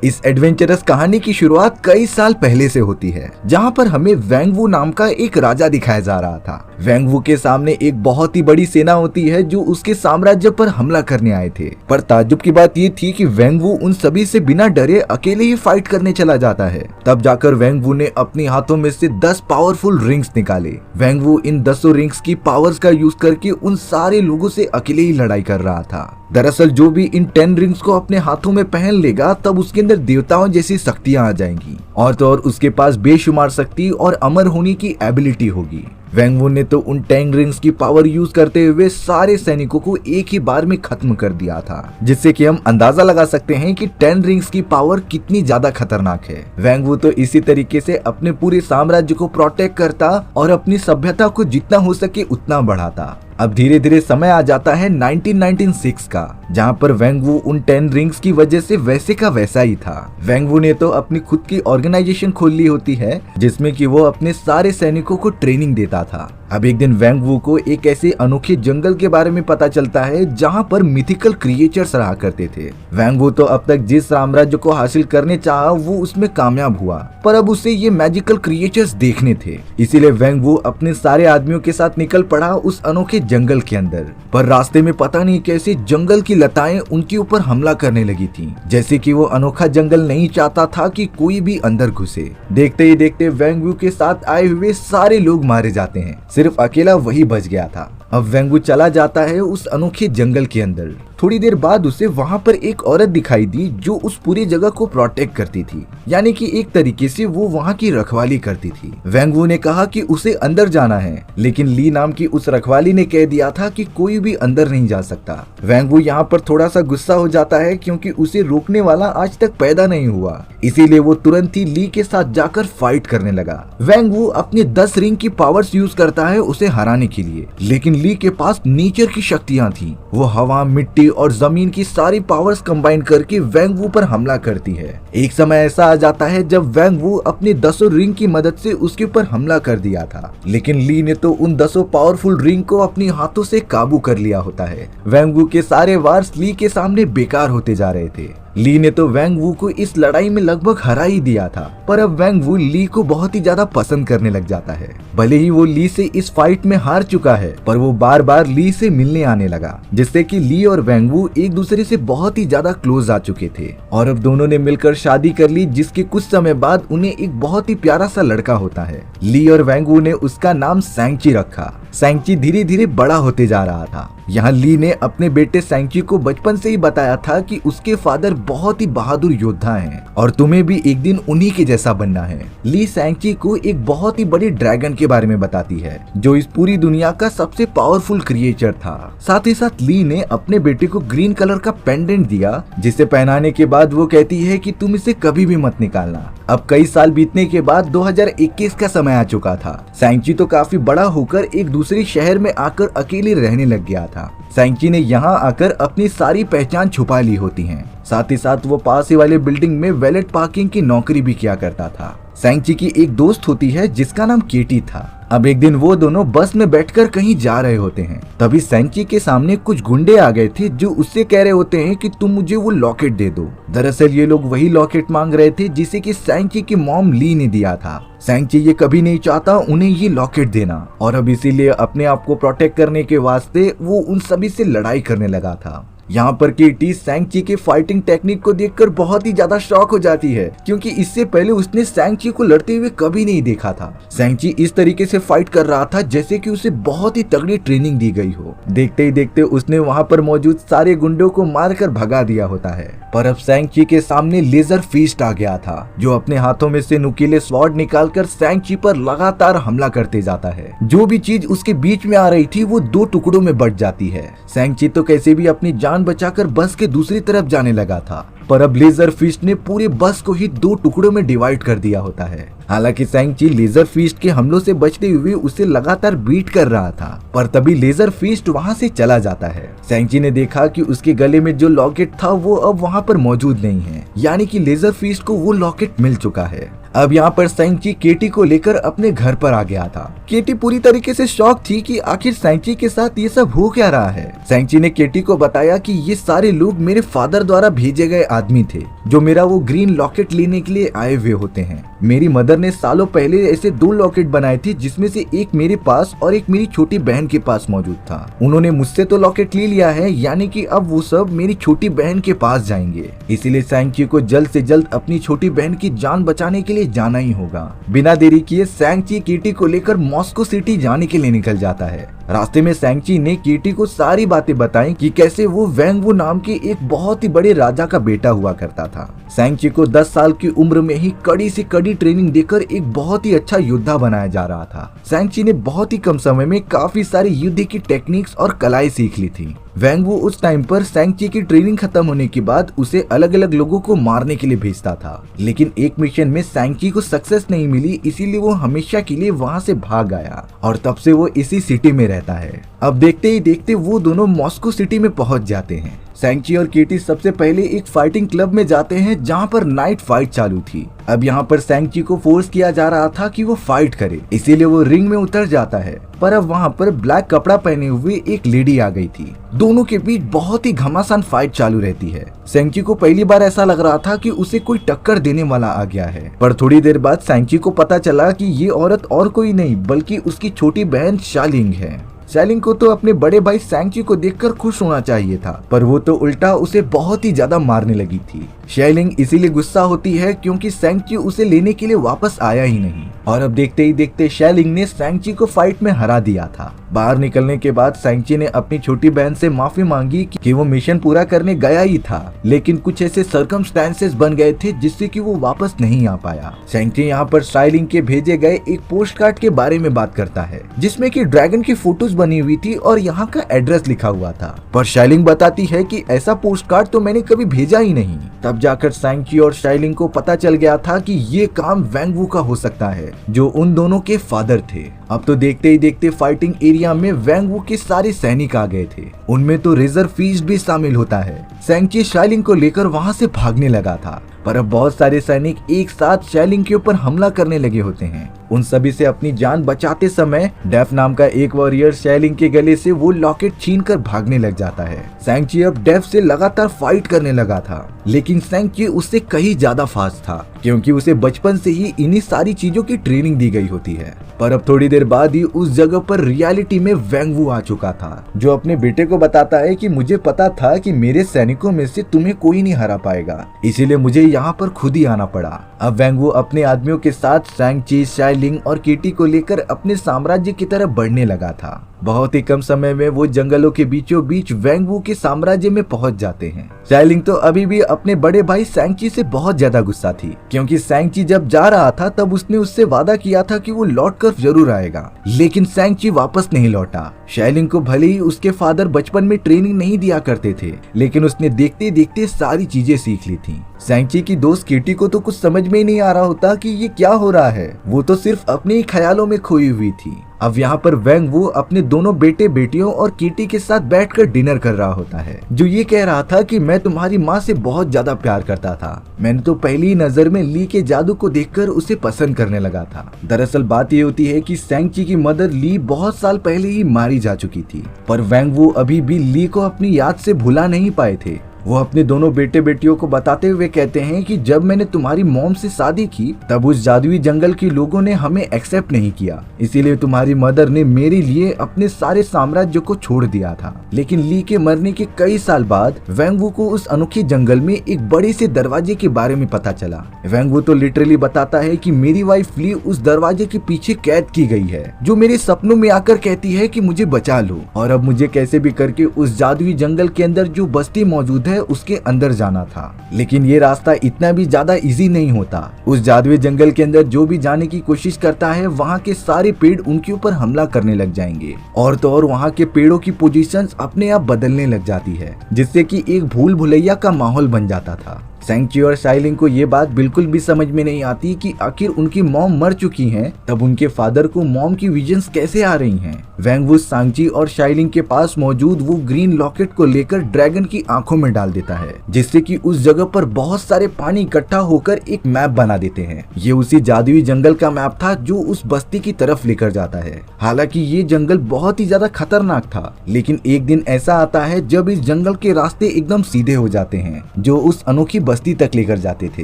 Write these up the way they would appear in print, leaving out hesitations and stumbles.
इस एडवेंचरस कहानी की शुरुआत कई साल पहले से होती है, जहाँ पर हमें वैंग वू नाम का एक राजा दिखाया जा रहा था। वैंग वू के सामने एक बहुत ही बड़ी सेना होती है जो उसके साम्राज्य पर हमला करने आए थे। पर ताज्जुब की बात ये थी कि वैंग वू उन सभी से बिना डरे अकेले ही फाइट करने चला जाता है। तब जाकर वैंग वू ने अपने हाथों में से 10 पावरफुल रिंग्स निकाले। वैंग वू इन 10 रिंग्स की पावर्स का यूज करके उन सारे लोगों से अकेले ही लड़ाई कर रहा था। दरअसल जो भी इन 10 रिंग्स को अपने हाथों में पहन लेगा तब उसके अंदर देवताओं जैसी शक्तियां आ जाएंगी और तो और उसके पास बेशुमार शक्ति और अमर होने की एबिलिटी होगी। वैंग वू ने तो उन 10 रिंग्स की पावर यूज करते हुए सारे सैनिकों को एक ही बार में खत्म कर दिया था, जिससे कि हम अंदाजा लगा सकते हैं कि 10 रिंग्स की पावर कितनी ज्यादा खतरनाक है। वैंग वू तो इसी तरीके से अपने पूरे साम्राज्य को प्रोटेक्ट करता और अपनी सभ्यता को जितना हो सके उतना बढ़ाता। अब धीरे धीरे समय आ जाता है 1996 का, जहाँ पर वैंग वू उन 10 रिंग्स की वजह से वैसे का वैसा ही था। वैंग वू ने तो अपनी खुद की ऑर्गेनाइजेशन खोल ली होती है जिसमें कि वो अपने सारे सैनिकों को ट्रेनिंग देता था। अब एक दिन वैंग वू को एक ऐसे अनोखे जंगल के बारे में पता चलता है जहाँ पर मिथिकल क्रिएचर्स रहा करते थे। वैंग वू तो अब तक जिस साम्राज्य को हासिल करने चाहा वो उसमें कामयाब हुआ, पर अब उसे ये मैजिकल क्रिएचर्स देखने थे। इसीलिए वैंग वू अपने सारे आदमियों के साथ निकल पड़ा उस अनोखे जंगल के अंदर। पर रास्ते में पता नहीं कैसे जंगल की लताएं उनके ऊपर हमला करने लगी थी, जैसे कि वो अनोखा जंगल नहीं चाहता था कि कोई भी अंदर घुसे। देखते ही देखते वैंग वू के साथ आए हुए सारे लोग मारे जाते हैं, सिर्फ अकेला वही बच गया था। अब वैंग वू चला जाता है उस अनोखे जंगल के अंदर। थोड़ी देर बाद उसे वहाँ पर एक औरत दिखाई दी जो उस पूरी जगह को प्रोटेक्ट करती थी, यानी कि एक तरीके से वो वहाँ की रखवाली करती थी। वैंग वू ने कहा कि उसे अंदर जाना है, लेकिन ली नाम की उस रखवाली ने कह दिया था कि कोई भी अंदर नहीं जा सकता। वैंग वू यहाँ पर थोड़ा सा गुस्सा हो जाता है क्योंकि उसे रोकने वाला आज तक पैदा नहीं हुआ, इसीलिए वो तुरंत ही ली के साथ जाकर फाइट करने लगा। वैंग वू अपने 10 रिंग की पावर्स यूज करता है उसे हराने के लिए, लेकिन ली के पास नेचर की शक्तियां थी। वो हवा, मिट्टी और जमीन की सारी पावर्स कंबाइन करके वैंग वू पर हमला करती है। एक समय ऐसा आ जाता है जब वैंग वू अपनी 10 रिंग की मदद से उसके ऊपर हमला कर दिया था, लेकिन ली ने तो उन 10 पावरफुल रिंग को अपनी हाथों से काबू कर लिया होता है। वैंग वू के सारे वार्स ली के सामने बेकार होते जा रहे थे। ली ने तो वैंग वू को इस लड़ाई में लगभग हरा ही दिया था, पर अब वैंग वू ली को बहुत ही ज्यादा पसंद करने लग जाता है। भले ही वो ली से इस फाइट में हार चुका है, पर वो बार बार ली से मिलने आने लगा, जिससे कि ली और वैंग वू एक दूसरे से बहुत ही ज्यादा क्लोज आ चुके थे और अब दोनों ने मिलकर शादी कर ली, जिसके कुछ समय बाद उन्हें एक बहुत ही प्यारा सा लड़का होता है। ली और वैंग वू ने उसका नाम सैंगची रखा। सैंगची धीरे धीरे बड़ा होते जा रहा था। यहाँ ली ने अपने बेटे सैंगची को बचपन से ही बताया था कि उसके फादर बहुत ही बहादुर योद्धा हैं और तुम्हें भी एक दिन उन्हीं के जैसा बनना है। ली सैंगची को एक बहुत ही बड़ी ड्रैगन के बारे में बताती है जो इस पूरी दुनिया का सबसे पावरफुल क्रिएचर था। साथ ही साथ ली ने अपने बेटे को ग्रीन कलर का पेंडेंट दिया, जिसे पहनाने के बाद वो कहती है कि तुम इसे कभी भी मत निकालना। अब कई साल बीतने के बाद 2021 का समय आ चुका था। सैंगची तो काफी बड़ा होकर एक दूसरे शहर में आकर अकेले रहने लग गया था। सैंगची ने यहाँ आकर अपनी सारी पहचान छुपा ली होती है। साथ ही साथ वो पास ही वाले बिल्डिंग में वैलेट पार्किंग की नौकरी भी किया करता था। सैंगची की एक दोस्त होती है जिसका नाम केटी था। अब एक दिन वो दोनों बस में बैठकर कहीं जा रहे होते हैं, तभी सैंगची के सामने कुछ गुंडे आ गए थे जो उससे कह रहे होते हैं कि तुम मुझे वो लॉकेट दे दो। दरअसल ये लोग वही लॉकेट मांग रहे थे जिसे कि सैंगची की मॉम ली ने दिया था। सैंगची ये कभी नहीं चाहता उन्हें ये लॉकेट देना और अब इसीलिए अपने आप को प्रोटेक्ट करने के वास्ते वो उन सभी से लड़ाई करने लगा था। यहाँ पर केटी सैंगची के फाइटिंग टेक्निक को देखकर बहुत ही ज्यादा शॉक हो जाती है, क्योंकि इससे पहले उसने सैंगची को लड़ते हुए कभी नहीं देखा था। सैंगची इस तरीके से फाइट कर रहा था जैसे कि उसे बहुत ही तगड़ी ट्रेनिंग दी गई हो। देखते ही देखते उसने वहाँ पर मौजूद सारे गुंडों को मारकर भगा दिया होता है। पर अब सैंगची के सामने लेजर फीस्ट आ गया था, जो अपने हाथों में से नुकीले स्वॉर्ड निकालकर सैंगची पर लगातार हमला करते जाता है। जो भी चीज उसके बीच में आ रही थी वो 2 टुकड़ों में बट जाती है। सैंगची तो कैसे भी अपनी जान बचाकर बस के दूसरी तरफ जाने लगा था, पर अब लेजर फीस्ट ने पूरे बस को ही 2 टुकड़ों में डिवाइड कर दिया होता है। हालांकि सैंगची लेजर फीस्ट के हमलों से बचते हुए उसे लगातार बीट कर रहा था, पर तभी लेजर फीस्ट वहां से चला जाता है। सैंगची ने देखा कि उसके गले में जो लॉकेट था वो अब वहां पर मौजूद नहीं है, यानी कि लेजर फीस्ट को वो लॉकेट मिल चुका है। अब यहाँ पर सैंची केटी को लेकर अपने घर पर आ गया था। केटी पूरी तरीके से शॉक थी कि आखिर सैंची के साथ ये सब हो क्या रहा है। सैंची ने केटी को बताया कि ये सारे लोग मेरे फादर द्वारा भेजे गए आदमी थे जो मेरा वो ग्रीन लॉकेट लेने के लिए आए हुए होते हैं। मेरी मदर ने सालों पहले ऐसे 2 लॉकेट बनाए थे जिसमें से एक मेरे पास और एक मेरी छोटी बहन के पास मौजूद था। उन्होंने मुझसे तो लॉकेट ले लिया है, यानी कि अब वो सब मेरी छोटी बहन के पास जाएंगे। इसीलिए सैंची को जल्द से जल्द अपनी छोटी बहन की जान बचाने के लिए जाना ही होगा। बिना देरी किए सैंची केटी को लेकर मॉस्को सिटी जाने के लिए निकल जाता है। रास्ते में सैंची ने केटी को सारी बातें बताई कि कैसे वो वैंग वू नाम के एक बहुत ही बड़े राजा का बेटा हुआ करता था। सैंची को 10 साल की उम्र में ही कड़ी से कड़ी ट्रेनिंग देकर एक बहुत ही अच्छा योद्धा बनाया जा रहा था। सैंची ने बहुत ही कम समय में काफी सारी युद्ध की टेक्निक्स और कलाएं सीख ली थी। वैंग वू उस टाइम पर सैंची की ट्रेनिंग खत्म होने के बाद उसे अलग अलग लोगों को मारने के लिए भेजता था, लेकिन एक मिशन में सैंची को सक्सेस नहीं मिली, इसीलिए वो हमेशा के लिए वहाँ से भाग आया और तब से वो इसी सिटी में रहता है। अब देखते ही देखते वो दोनों मॉस्को सिटी में पहुंच जाते हैं। सैंची और केटी सबसे पहले एक फाइटिंग क्लब में जाते हैं जहां पर नाइट फाइट चालू थी। अब यहाँ पर सैंची को फोर्स किया जा रहा था कि वो फाइट करे, इसीलिए वो रिंग में उतर जाता है। पर अब वहाँ पर ब्लैक कपड़ा पहने हुए एक लेडी आ गई थी। दोनों के बीच बहुत ही घमासान फाइट चालू रहती है। सैंची को पहली बार ऐसा लग रहा था कि उसे कोई टक्कर देने वाला आ गया है, पर थोड़ी देर बाद सैंची को पता चला कि ये औरत और कोई नहीं बल्कि उसकी छोटी बहन शालिंग है। शालिंग को तो अपने बड़े भाई सैंची को देखकर खुश होना चाहिए था, पर वो तो उल्टा उसे बहुत ही ज्यादा मारने लगी थी। शालिंग इसीलिए गुस्सा होती है क्योंकि सैंची उसे लेने के लिए वापस आया ही नहीं, और अब देखते ही देखते शालिंग ने सैंची को फाइट में हरा दिया था। बाहर निकलने के बाद सैंची ने अपनी छोटी बहन से माफी मांगी कि वो मिशन पूरा करने गया ही था, लेकिन कुछ ऐसे सर्कमस्टेंसेस बन गए थे जिससे कि वो वापस नहीं आ पाया। सैंची यहाँ पर शालिंग के भेजे गए एक पोस्ट कार्ड के बारे में बात करता है जिसमें कि ड्रैगन की फोटोज बनी हुई थी और यहाँ का एड्रेस लिखा हुआ था, पर शालिंग बताती है कि ऐसा पोस्ट कार्ड तो मैंने कभी भेजा ही नहीं। तब जाकर सैंची और शालिंग को पता चल गया था कि ये काम वैंग वू का हो सकता है जो उन दोनों के फादर थे। अब तो देखते ही देखते फाइटिंग एरिया में वैंग वू के सारे सैनिक आ गए थे, उनमें तो रिजर्व फीस भी शामिल होता है। सैंची शालिंग को लेकर वहां से भागने लगा था, पर अब बहुत सारे सैनिक एक साथ शालिंग के ऊपर हमला करने लगे होते हैं। उन सभी से अपनी जान बचाते समय डेफ नाम का एक वॉरियर शालिंग के गले से वो लॉकेट छीनकर भागने लग जाता है। सैंची अब डेफ से लगातार फाइट करने लगा था, लेकिन सैंची उससे कहीं ज्यादा फास्ट था क्योंकि उसे बचपन से ही इन्हीं सारी चीजों की ट्रेनिंग दी गई होती है। पर अब थोड़ी देर बाद ही उस जगह पर रियलिटी में वैंग वू आ चुका था, जो अपने बेटे को बताता है कि मुझे पता था कि मेरे सैनिकों में से तुम्हें कोई नहीं हरा पाएगा, इसीलिए मुझे यहाँ पर खुद ही आना पड़ा। अब वैंग वू अपने आदमियों के साथ सैंची, शालिंग और केटी को लेकर अपने साम्राज्य की तरफ बढ़ने लगा था। बहुत ही कम समय में वो जंगलों के बीचों बीच वैंग वू के साम्राज्य में पहुंच जाते हैं। शालिंग तो अभी भी अपने बड़े भाई सैंची से बहुत ज्यादा गुस्सा थी क्योंकि सैंची जब जा रहा था तब उसने उससे वादा किया था कि वो लौटकर जरूर आएगा, लेकिन सैंची वापस नहीं लौटा। शालिंग को भले ही उसके फादर बचपन में ट्रेनिंग नहीं दिया करते थे, लेकिन उसने देखते देखते सारी चीजें सीख ली थी। सैंची की दोस्त केटी को तो कुछ समझ में ही नहीं आ रहा होता कि ये क्या हो रहा है, वो तो सिर्फ अपने ही ख्यालों में खोई हुई थी। अब यहाँ पर वैंग वू अपने दोनों बेटे बेटियों और केटी के साथ बैठकर डिनर कर रहा होता है, जो ये कह रहा था कि मैं तुम्हारी माँ से बहुत ज्यादा प्यार करता था। मैंने तो पहली नजर में ली के जादू को देखकर उसे पसंद करने लगा था। दरअसल बात ये होती है कि सैंची की मदर ली बहुत साल पहले ही मारी जा चुकी थी, पर वैंग वू अभी भी ली को अपनी याद से भुला नहीं पाए थे। वो अपने दोनों बेटे बेटियों को बताते हुए कहते हैं कि जब मैंने तुम्हारी मॉम से शादी की तब उस जादुई जंगल के लोगों ने हमें एक्सेप्ट नहीं किया, इसीलिए तुम्हारी मदर ने मेरे लिए अपने सारे साम्राज्य को छोड़ दिया था। लेकिन ली के मरने के कई साल बाद वैंग वू को उस अनोखे जंगल में एक बड़े से दरवाजे के बारे में पता चला। वैंग वू तो लिटरली बताता है कि मेरी वाइफ ली उस दरवाजे के पीछे कैद की गई है, जो मेरे सपनों में आकर कहती है कि मुझे बचा लो, और अब मुझे कैसे भी करके उस जादुई जंगल के अंदर जो बस्ती मौजूद है उसके अंदर जाना था। लेकिन ये रास्ता इतना भी ज्यादा इजी नहीं होता। उस जादुई जंगल के अंदर जो भी जाने की कोशिश करता है वहाँ के सारे पेड़ उनके ऊपर हमला करने लग जाएंगे, और तो और वहाँ के पेड़ों की पोजीशंस अपने आप बदलने लग जाती है, जिससे कि एक भूल भुलैया का माहौल बन जाता था। सेंगची और शाइलिंग को ये बात बिल्कुल भी समझ में नहीं आती कि आखिर उनकी मॉम मर चुकी हैं, तब उनके फादर को मॉम की विजन्स कैसे आ रही हैं। वैंग-वू सांची और शाइलिंग के पास मौजूद वो ग्रीन लॉकेट को लेकर ड्रैगन की आंखों में डाल देता है, जिससे कि उस जगह पर बहुत सारे पानी इकट्ठा होकर एक मैप बना देते हैं। ये उसी जादुई जंगल का मैप था जो उस बस्ती की तरफ लेकर जाता है। हालांकि ये जंगल बहुत ही ज्यादा खतरनाक था, लेकिन एक दिन ऐसा आता है जब इस जंगल के रास्ते एकदम सीधे हो जाते हैं जो उस अनोखी बस्ती तक लेकर जाते थे।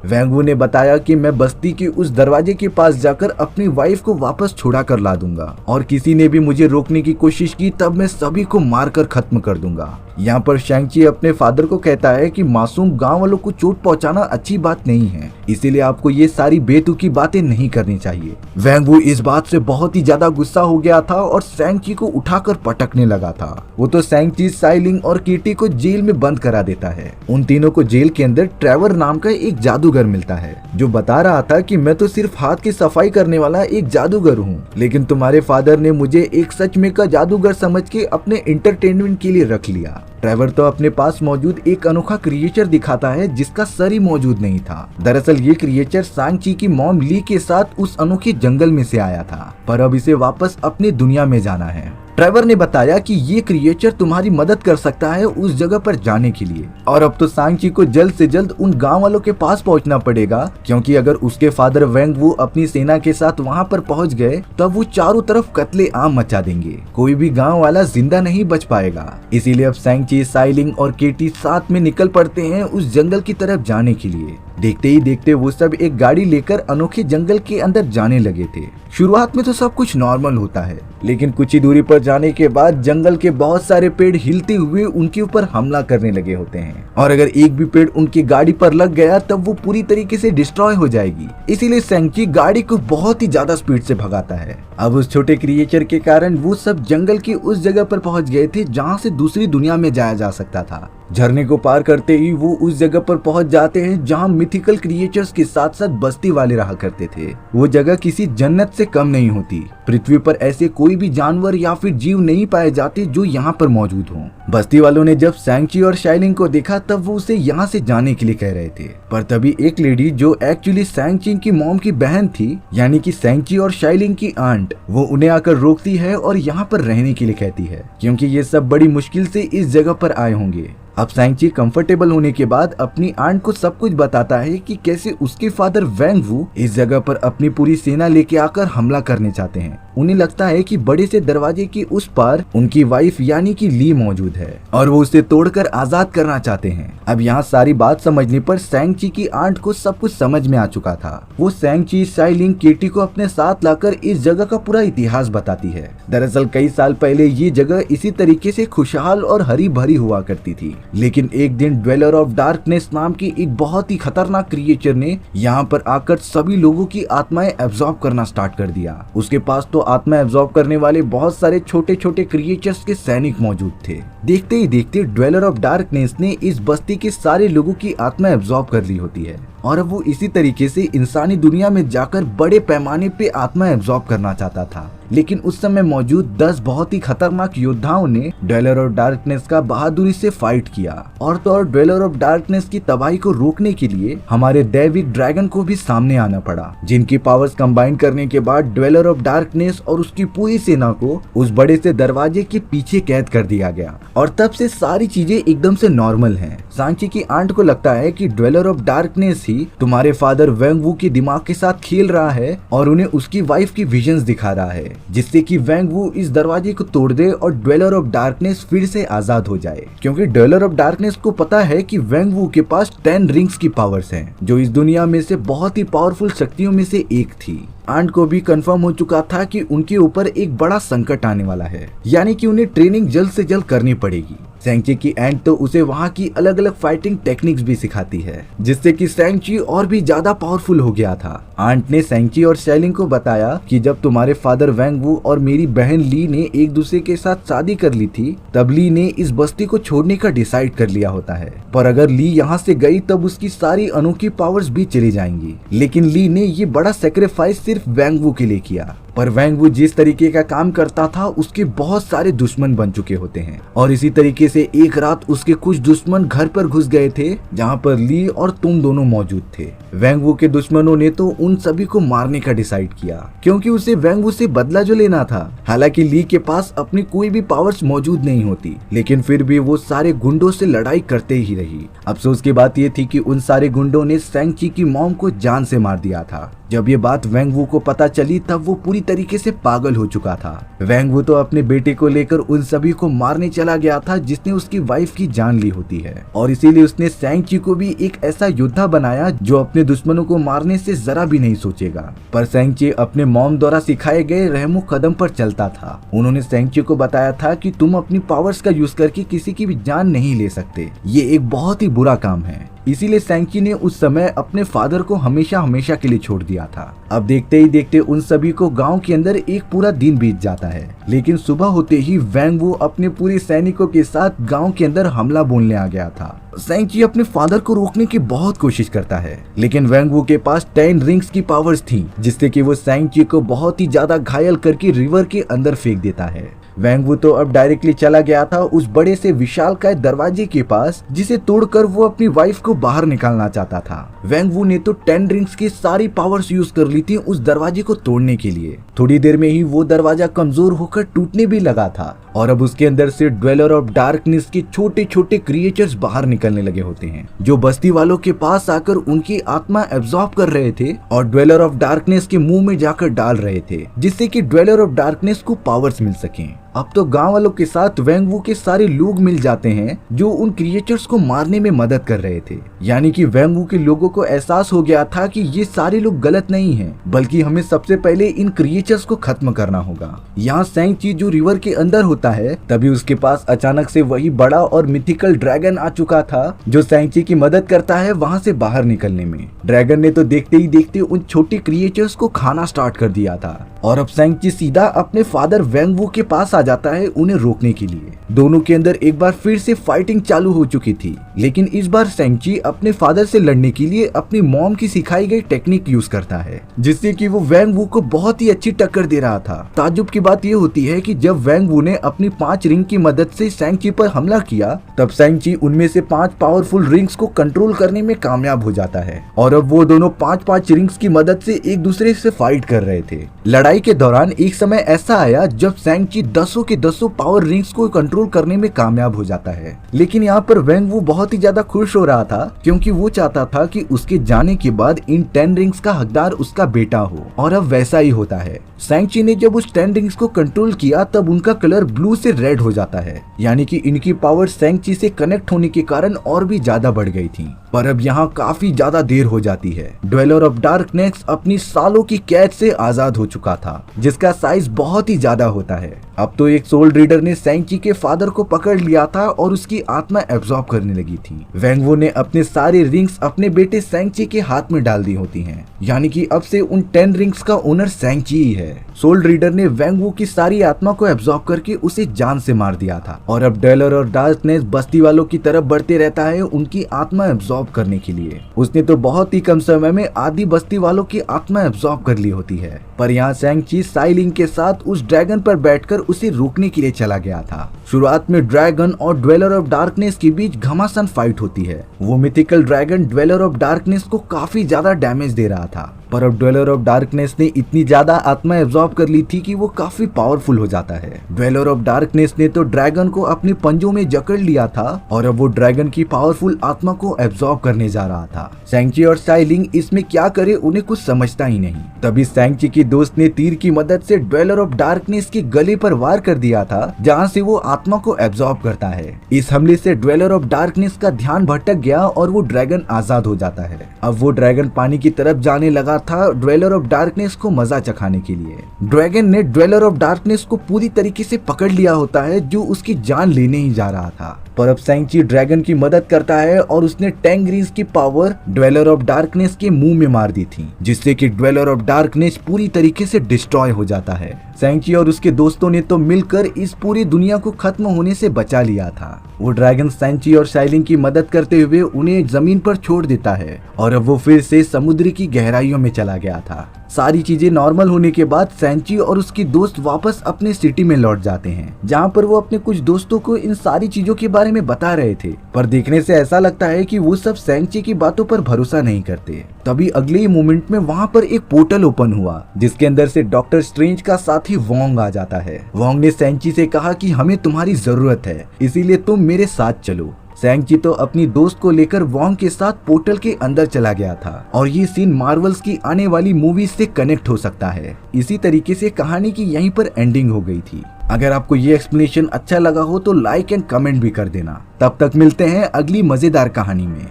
वैंग-वू ने बताया कि मैं बस्ती के उस दरवाजे के पास जाकर अपनी वाइफ को वापस छुड़ा कर ला दूंगा, और किसी ने भी मुझे रोकने की कोशिश की तब मैं सभी को मारकर खत्म कर दूंगा। यहाँ पर शैंग-ची अपने फादर को कहता है कि मासूम गांव वालों को चोट पहुंचाना अच्छी बात नहीं है, इसीलिए आपको ये सारी बेतुकी बातें नहीं करनी चाहिए। वैंग-वू इस बात से बहुत ही ज्यादा गुस्सा हो गया था और शैंग-ची को उठाकर पटकने लगा था। वो तो शैंग-ची, शाइलिंग और किटी को जेल में बंद करा देता है। उन तीनों को जेल के अंदर ट्रेवर नाम का एक जादूगर मिलता है, जो बता रहा था कि मैं तो सिर्फ हाथ की सफाई करने वाला एक जादूगर हूँ, लेकिन तुम्हारे फादर ने मुझे एक सच में का जादूगर समझ के अपने एंटरटेनमेंट के लिए रख लिया। ट्रेवर तो अपने पास मौजूद एक अनोखा क्रिएचर दिखाता है जिसका सर ही मौजूद नहीं था। दरअसल ये क्रिएचर सांग-ची की मॉम ली के साथ उस अनोखे जंगल में से आया था, पर अब इसे वापस अपनी दुनिया में जाना है। ट्रेवर ने बताया कि ये क्रिएचर तुम्हारी मदद कर सकता है उस जगह पर जाने के लिए, और अब तो सांग-ची को जल्द से जल्द उन गांव वालों के पास पहुंचना पड़ेगा, क्योंकि अगर उसके फादर वैंग-वू अपनी सेना के साथ वहां पर पहुंच गए तब वो चारों तरफ कत्ले आम मचा देंगे। कोई भी गांव वाला जिंदा नहीं बच पाएगा। इसीलिए अब सांग-ची, शाइलिंग और केटी साथ में निकल पड़ते हैं उस जंगल की तरफ जाने के लिए। देखते ही देखते वो सब एक गाड़ी लेकर अनोखे जंगल के अंदर जाने लगे थे। शुरुआत में तो सब कुछ नॉर्मल होता है, लेकिन कुछ ही दूरी पर जाने के बाद जंगल के बहुत सारे पेड़ हिलते हुए उनके ऊपर हमला करने लगे होते हैं, और अगर एक भी पेड़ उनकी गाड़ी पर लग गया तब वो पूरी तरीके से डिस्ट्रॉय हो जाएगी। इसीलिए सांग-ची गाड़ी को बहुत ही ज्यादा स्पीड से भगाता है। अब उस छोटे क्रिएचर के कारण वो सब जंगल की उस जगह पर पहुंच गए थे जहाँ से दूसरी दुनिया में जाया जा सकता था। झरने को पार करते ही वो उस जगह पर पहुंच जाते हैं जहां मिथिकल क्रिएचर्स के साथ साथ बस्ती वाले रहा करते थे। वो जगह किसी जन्नत से कम नहीं होती। पृथ्वी पर ऐसे कोई भी जानवर या फिर जीव नहीं पाए जाते जो यहाँ पर मौजूद हों। बस्ती वालों ने जब सांग-ची और शाइलिंग को देखा तब वो उसे यहाँ से जाने के लिए कह रहे थे, पर तभी एक लेडी जो एक्चुअली सांग-ची की मॉम की बहन थी, यानी कि सांग-ची और शाइलिंग की आंट, वो उन्हें आकर रोकती है और यहाँ पर रहने के लिए कहती है, क्योंकि ये सब बड़ी मुश्किल से इस जगह पर आए होंगे। अब सांग-ची कंफर्टेबल होने के बाद अपनी आंट को सब कुछ बताता है कि कैसे उसके फादर वैंग-वू इस जगह पर अपनी पूरी सेना लेके आकर हमला करने चाहते हैं। उन्हें लगता है कि बड़े से दरवाजे की उस पार उनकी वाइफ यानी कि ली मौजूद है और वो उसे तोड़कर आजाद करना चाहते हैं। अब यहाँ सारी बात समझने पर सांग-ची की आंट को सब कुछ समझ में आ चुका था। वो सांग-ची, शाइलिंग, केटी को अपने साथ लाकर इस जगह का पूरा इतिहास बताती है। दरअसल कई साल पहले ये जगह इसी तरीके से खुशहाल और हरी भरी हुआ करती थी, लेकिन एक दिन ड्वेलर ऑफ डार्कनेस नाम की एक बहुत ही खतरनाक क्रिएचर ने यहाँ पर आकर सभी लोगों की आत्माएं एब्जॉर्ब करना स्टार्ट कर दिया। उसके पास तो आत्मा एब्जॉर्ब करने वाले बहुत सारे छोटे छोटे क्रिएचर्स के सैनिक मौजूद थे। देखते ही देखते ड्वेलर ऑफ डार्कनेस ने इस बस्ती के सारे लोगों की आत्मा एब्जॉर्ब कर ली होती है, और अब वो इसी तरीके से इंसानी दुनिया में जाकर बड़े पैमाने पे आत्मा एब्जॉर्ब करना चाहता था। लेकिन उस समय मौजूद 10 बहुत ही खतरनाक योद्धाओं ने ड्वेलर ऑफ डार्कनेस का बहादुरी से फाइट किया, और तो और ड्वेलर ऑफ डार्कनेस की तबाही को रोकने के लिए हमारे दैविक ड्रैगन को भी सामने आना पड़ा, जिनकी पावर्स कंबाइन करने के बाद ड्वेलर ऑफ डार्कनेस और उसकी पूरी सेना को उस बड़े से दरवाजे के पीछे कैद कर दिया गया, और तब से सारी चीजें एकदम से नॉर्मल हैं। सांग-ची की आंट को लगता है कि ड्वेलर ऑफ डार्कनेस ही तुम्हारे फादर वैंग-वू के दिमाग के साथ खेल रहा है और उन्हें उसकी वाइफ की विजन्स दिखा रहा है, जिससे कि वैंग-वू इस दरवाजे को तोड़ दे और ड्वेलर ऑफ डार्कनेस फिर से आजाद हो जाए। क्योंकि ड्वेलर ऑफ डार्कनेस को पता है कि वैंग-वू के पास 10 रिंग्स की पावर्स हैं, जो इस दुनिया में से बहुत ही पावरफुल शक्तियों में से एक थी। आंट को भी कंफर्म हो चुका था कि उनके ऊपर एक बड़ा संकट आने वाला है, यानी कि उन्हें ट्रेनिंग जल्द से जल्द करनी पड़ेगी। सांग-ची की एंट तो उसे वहाँ की अलग अलग फाइटिंग टेक्निक्स भी सिखाती है, जिससे कि सांग-ची और भी ज्यादा पावरफुल हो गया था। आंट ने सांग-ची और शाइलिंग को बताया कि जब तुम्हारे फादर वैंग-वू और मेरी बहन ली ने एक दूसरे के साथ शादी कर ली थी, तब ली ने इस बस्ती को छोड़ने का डिसाइड कर लिया होता है, पर अगर ली यहाँ से गई तब उसकी सारी अनोखी पावर्स भी चली जाएंगी। लेकिन ली ने ये बड़ा सेक्रीफाइस सिर्फ वैंग-वू के लिए किया, पर वैंग वू जिस तरीके का काम करता था उसके बहुत सारे दुश्मन बन चुके होते हैं और इसी तरीके से एक रात उसके कुछ दुश्मन घर पर घुस गए थे जहाँ पर ली और तुम दोनों मौजूद थे। वैंग वू के दुश्मनों ने तो उन सभी को मारने का डिसाइड किया क्योंकि उसे वैंग वू से बदला जो लेना था। हालांकि ली के पास अपनी कोई भी पावर्स मौजूद नहीं होती, लेकिन फिर भी वो सारे गुंडों से लड़ाई करते ही रही। अफसोस की बात ये थी कि उन सारे गुंडों ने सैंग-ची की मॉम को जान से मार दिया था। जब ये बात वैंग वू को पता चली तब वो पूरी तरीके से पागल हो चुका था। वैंग वू तो अपने बेटे को लेकर उन सभी को मारने चला गया था जिसने उसकी वाइफ की जान ली होती है, और इसीलिए उसने सैंग-ची को भी एक ऐसा योद्धा बनाया जो अपने दुश्मनों को मारने से जरा भी नहीं सोचेगा। पर सैंग-ची अपने मॉम द्वारा सिखाए गए रहमो कदम पर चलता था। उन्होंने सैंग-ची को बताया था कि तुम अपनी पावर्स का यूज करके किसी की भी जान नहीं ले सकते, ये एक बहुत ही बुरा काम है। इसीलिए सैंग-ची ने उस समय अपने फादर को हमेशा हमेशा के लिए छोड़ दिया था। अब देखते ही देखते उन सभी को गांव के अंदर एक पूरा दिन बीत जाता है, लेकिन सुबह होते ही वैंग वू अपने पूरे सैनिकों के साथ गांव के अंदर हमला बोलने आ गया था। सैंग-ची अपने फादर को रोकने की बहुत कोशिश करता है, लेकिन वैंग वू के पास 10 रिंग्स की पावर्स थी जिससे कि वो सैंग-ची को बहुत ही ज्यादा घायल करके रिवर के अंदर फेंक देता है। वैंग वू तो अब डायरेक्टली चला गया था उस बड़े से विशालकाय दरवाजे के पास जिसे तोड़कर वो अपनी वाइफ को बाहर निकालना चाहता था। वैंग वू ने तो 10 रिंग्स की सारी पावर्स यूज कर ली थी उस दरवाजे को तोड़ने के लिए। थोड़ी देर में ही वो दरवाजा कमजोर होकर टूटने भी लगा था और अब उसके अंदर से ड्वेलर ऑफ डार्कनेस के छोटे छोटे क्रिएचर्स बाहर निकलने लगे होते हैं जो बस्ती वालों के पास आकर उनकी आत्मा एब्जॉर्ब कर रहे थे और ड्वेलर ऑफ डार्कनेस के मुंह में जाकर डाल रहे थे जिससे कि ड्वेलर ऑफ डार्कनेस को पावर्स मिल सकें। अब तो गांव वालों के साथ वैंग वू के सारे लोग मिल जाते हैं जो उन क्रिएचर्स को मारने में मदद कर रहे थे। यानी कि वैंग वू के लोगों को एहसास हो गया था कि ये सारे लोग गलत नहीं हैं, बल्कि हमें सबसे पहले इन क्रिएचर्स को खत्म करना होगा। यहाँ सैंग-ची जो रिवर के अंदर होता है तभी उसके पास अचानक से वही बड़ा और मिथिकल ड्रैगन आ चुका था जो सैंग-ची की मदद करता है वहाँ से बाहर निकलने में। ड्रैगन ने तो देखते ही देखते उन छोटे क्रिएचर्स को खाना स्टार्ट कर दिया था और अब सैंग-ची सीधा अपने फादर वैंग वू के पास आ जाता है उन्हें रोकने के लिए। दोनों के अंदर एक बार फिर से फाइटिंग चालू हो चुकी थी, लेकिन इस बार सैंग-ची अपने फादर से लड़ने के लिए अपनी मॉम की सिखाई गई टेक्निक यूज करता है जिससे कि वो वैंग वू को बहुत ही अच्छी टक्कर दे रहा था। ताज्जुब की बात ये होती है कि जब वैंग वू ने अपनी 5 रिंग की मदद से सैंग-ची पर हमला किया तब सैंग-ची उनमें से 5 पावरफुल रिंग्स को कंट्रोल करने में कामयाब हो जाता है और अब वो दोनों 5-5 रिंग्स की मदद से एक दूसरे से फाइट कर रहे थे। लड़ाई के दौरान एक समय ऐसा आया जब सैंग-ची 10 के 10 पावर रिंग्स को कंट्रोल करने में कामयाब हो जाता है, लेकिन यहाँ पर वैंग वू बहुत ही ज्यादा खुश हो रहा था क्योंकि वो चाहता था कि उसके जाने के बाद इन 10 रिंग्स का हकदार उसका बेटा हो, और अब वैसा ही होता है। सैंग-ची ने जब उस 10 रिंग्स को कंट्रोल किया तब उनका कलर ब्लू से रेड हो जाता है, यानी कि इनकी पावर सैंग-ची से कनेक्ट होने के कारण और भी ज्यादा बढ़ गई थी। पर अब यहाँ काफी ज्यादा देर हो जाती है। ड्वेलर ऑफ डार्कनेस अपनी सालों की कैद से आजाद हो चुका था जिसका साइज बहुत ही ज्यादा होता है। अब तो एक सोल रीडर ने सैंग-ची के फादर को पकड़ लिया था और उसकी आत्मा एब्जॉर्ब करने लगी थी। वैंग वू ने अपने सारे रिंग्स अपने बेटे सैंग-ची के हाथ में डाल दी होती हैं, यानी कि अब से उन 10 रिंग्स का ओनर सैंग-ची ही है। सोल रीडर ने वैंग वू की सारी आत्मा को एब्जॉर्ब करके उसे जान से मार दिया था और अब ड्वेलर ऑफ डार्कनेस बस्ती वालों की तरफ बढ़ते रहता है उनकी आत्मा एब्जॉर्ब करने के लिए। उसने तो बहुत ही कम समय में आधी बस्ती वालों की आत्मा एब्जॉर्ब कर ली होती है। पर यहाँ सैंग-ची साइलिंग के साथ उस ड्रैगन पर बैठकर उसे रोकने के लिए चला गया था। शुरुआत में ड्रैगन और ड्वेलर ऑफ डार्कनेस के बीच घमासान फाइट होती है। वो mythical dragon dweller of darkness को काफी ज्यादा डैमेज दे रहा था, पर अब ड्वेलर ऑफ डार्कनेस ने इतनी ज्यादा आत्मा एब्जॉर्ब कर ली थी कि वो काफी पावरफुल हो जाता है। ड्वेलर ऑफ डार्कनेस ने तो ड्रैगन को अपने पंजों में जकड़ लिया था और अब वो ड्रैगन की पावरफुल आत्मा को एब्जॉर्ब करने जा रहा था। सैंग-ची और साइलिंग इसमें क्या करे उन्हें कुछ समझता ही नहीं। तभी सैंग-ची की दोस्त ने तीर की मदद से ड्वेलर ऑफ डार्कनेस के गले पर वार कर दिया था जहाँ से वो आत्मा को एब्जॉर्ब करता है। इस हमले से ड्वेलर ऑफ डार्कनेस का ध्यान भटक गया और वो ड्रैगन आजाद हो जाता है। अब वो ड्रैगन पानी की तरफ जाने लगा था ड्वेलर ऑफ डार्कनेस को मजा चखाने के लिए। ड्रैगन ने ड्वेलर ऑफ डार्कनेस को पूरी तरीके से पकड़ लिया होता है जो उसकी जान लेने ही जा रहा था। पर अब सैंग-ची ड्रैगन की मदद करता है और उसने 10 रिंग्स की पावर ड्वेलर ऑफ डार्कनेस के मुंह में मार दी थी जिससे कि ड्वेलर ऑफ डार्कनेस पूरी तरीके से डिस्ट्रॉय हो जाता है। सैंग-ची और उसके दोस्तों ने तो मिलकर इस पूरी दुनिया को खत्म होने से बचा लिया था। वो ड्रैगन सैंग-ची और साइलिंग की मदद करते हुए उन्हें जमीन पर छोड़ देता है और अब वो फिर से समुद्र की गहराइयों में चला गया था। सारी चीजें नॉर्मल होने के बाद सैंची और उसकी दोस्त वापस अपने सिटी में लौट जाते हैं, जहाँ पर वो अपने कुछ दोस्तों को इन सारी चीजों के बारे में बता रहे थे। पर देखने से ऐसा लगता है कि वो सब सैंची की बातों पर भरोसा नहीं करते। तभी अगले ही मोमेंट में वहाँ पर एक पोर्टल ओपन हुआ, जिसके अंदर से डॉक्टर स्ट्रेंज का साथी वोंग आ जाता है। वोंग ने सैंची से कहा कि हमें तुम्हारी जरूरत है, इसीलिए तुम मेरे साथ चलो। सैंची तो अपनी दोस्त को लेकर वोंग के साथ पोर्टल के अंदर चला गया था और ये सीन मार्वल्स की आने वाली मूवीज से कनेक्ट हो सकता है। इसी तरीके से कहानी की यहीं पर एंडिंग हो गई थी। अगर आपको ये एक्सप्लेनेशन अच्छा लगा हो तो लाइक एंड कमेंट भी कर देना। तब तक मिलते हैं अगली मजेदार कहानी में।